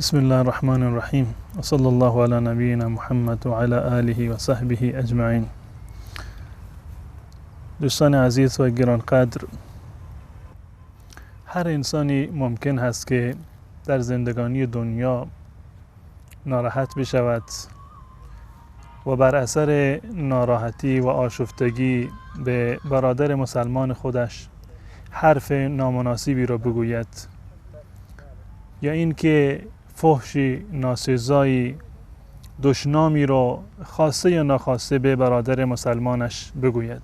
بسم الله الرحمن الرحیم و صلی الله علی نبینا محمد و علی آله و صحبه اجمعین. دوستان عزیز و گرانقدر، هر انسانی ممکن هست که در زندگانی دنیا ناراحت بشود و بر اثر ناراحتی و آشفتگی به برادر مسلمان خودش حرف نامناسبی را بگوید، یا اینکه فحشی ناسزایی دشنامی را خواسته یا ناخواسته به برادر مسلمانش بگوید.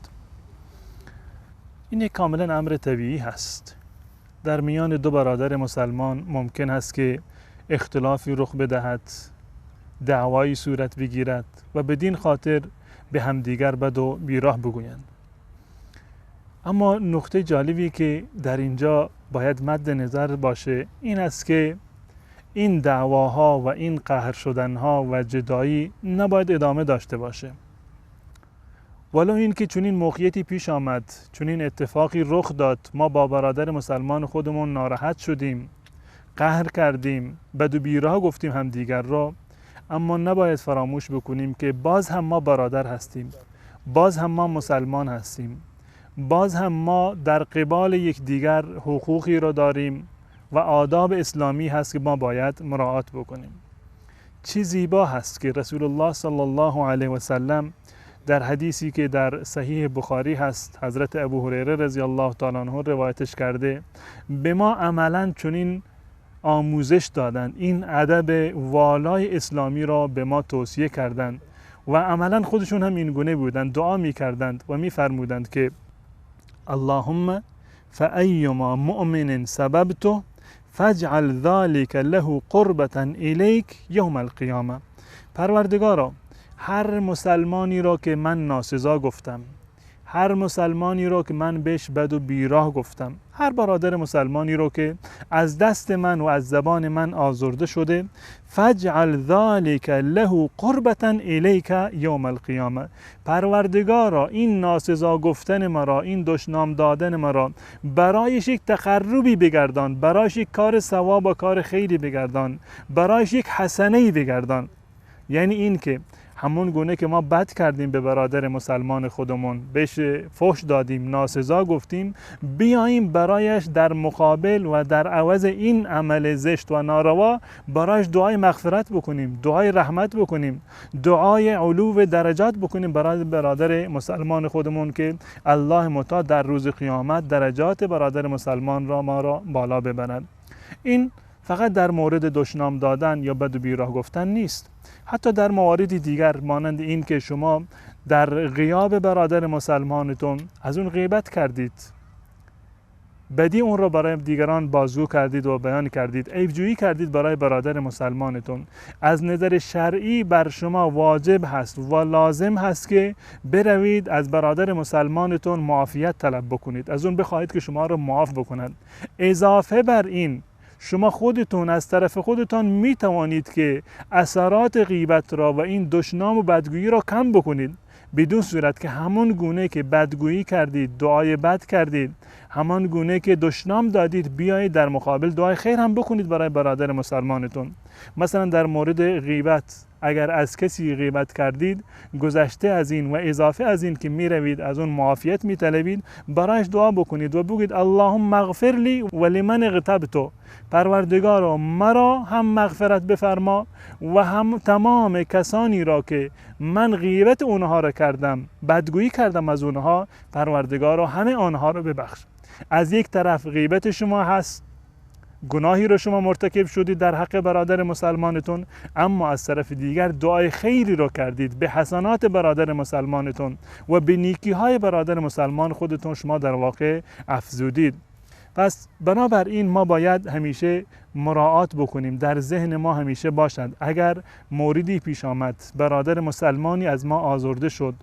این کاملا امر طبیعی هست. در میان دو برادر مسلمان ممکن است که اختلافی رخ بدهد، دعوایی صورت بگیرد و بدین خاطر به همدیگر بد و بیراه بگویند. اما نکته جالبی که در اینجا باید مد نظر باشه این است که این دعواها و این قهر شدنها و جدایی نباید ادامه داشته باشه. ولو این که چنین موقعیتی پیش آمد، چنین اتفاقی رخ داد، ما با برادر مسلمان خودمون ناراحت شدیم، قهر کردیم، بد و بیراه گفتیم همدیگر را، اما نباید فراموش بکنیم که باز هم ما برادر هستیم، باز هم ما مسلمان هستیم، باز هم ما در قبال یکدیگر حقوقی را داریم و آداب اسلامی هست که ما باید مراعات بکنیم. چه زیبا هست که رسول الله صلی الله علیه و سلم در حدیثی که در صحیح بخاری هست، حضرت ابو هریره رضی الله تعالی عنه روایتش کرده، به ما عملا چنین آموزش دادند، این ادب والای اسلامی را به ما توصیه کردند و عملا خودشون هم این گونه بودند، دعا می کردند و می فرمودند که اللهم فأيما مؤمن سببته فاجعل ذلك له قربة الیک یوم القیامه. پروردگارا، هر مسلمانی را که من ناسزا گفتم، هر مسلمانی را که من بهش بد و بیراه گفتم، هر برادر مسلمانی را که از دست من و از زبان من آزرده شده، فاجعل ذلك له قربة الیک یوم القیامه. پروردگارا، این ناسزا گفتن مرا، این دشنام دادن مرا برایش یک تقربی بگردان، برایش یک کار ثواب و کار خیری بگردان، برایش یک حسنه‌ای بگردان. یعنی این که همون گونه که ما بد کردیم به برادر مسلمان خودمون، بهش فحش دادیم، ناسزا گفتیم، بیاییم برایش در مقابل و در عوض این عمل زشت و ناروا برایش دعای مغفرت بکنیم، دعای رحمت بکنیم، دعای علو درجات بکنیم برای برادر مسلمان خودمون که الله متعال در روز قیامت درجات برادر مسلمان را ما را بالا ببرد. این فقط در مورد دشنام دادن یا بد و بیراه گفتن نیست، حتی در موارد دیگر مانند این که شما در غیاب برادر مسلمانتون از اون غیبت کردید، بدی اون را برای دیگران بازگو کردید و بیان کردید، عیبجویی کردید برای برادر مسلمانتون، از نظر شرعی بر شما واجب هست و لازم هست که بروید از برادر مسلمانتون معافیت طلب بکنید، از اون بخواهید که شما را معاف بکند. اضافه بر این شما خودتون از طرف خودتان می توانید که اثرات غیبت را و این دشنام و بدگویی را کم بکنید، بدون صورت که همون گونه که بدگویی کردید، دعای بد کردید، همان گونه که دشنام دادید، بیایید در مقابل دعای خیر هم بکنید برای برادر مسلمانتون. مثلا در مورد غیبت، اگر از کسی غیبت کردید، گذشته از این و اضافه از این که می روید از اون معافیت می طلبید، برایش دعا بکنید و بگید اللهم اغفر لی و لمن اغتبت. پروردگارا، مرا هم مغفرت بفرما و هم تمام کسانی را که من غیبت اونها را کردم، بدگویی کردم از اونها، پروردگارا همه آنها را ببخش. از یک طرف غیبت شما هست، گناهی رو شما مرتکب شدید در حق برادر مسلمانتون، اما از طرف دیگر دعای خیری رو کردید به حسنات برادر مسلمانتون و به نیکی های برادر مسلمان خودتون شما در واقع افزودید. پس بنابراین ما باید همیشه مراعات بکنیم، در ذهن ما همیشه باشد اگر موردی پیش آمد، برادر مسلمانی از ما آزرده شد،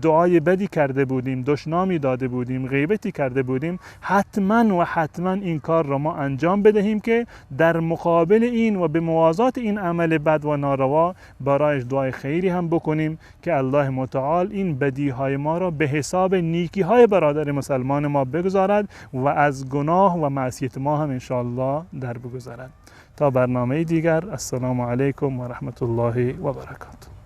دعای بدی کرده بودیم، دشنامی داده بودیم، غیبتی کرده بودیم، حتما این کار را ما انجام بدهیم که در مقابل این و به موازات این عمل بد و ناروا برایش دعای خیری هم بکنیم که الله متعال این بدیهای ما را به حساب نیکی های برادر مسلمان ما بگذارد و از گناه و معصیت ما هم انشاءالله در بگذارد. تا برنامه دیگر، السلام علیکم و رحمت الله و برکاته.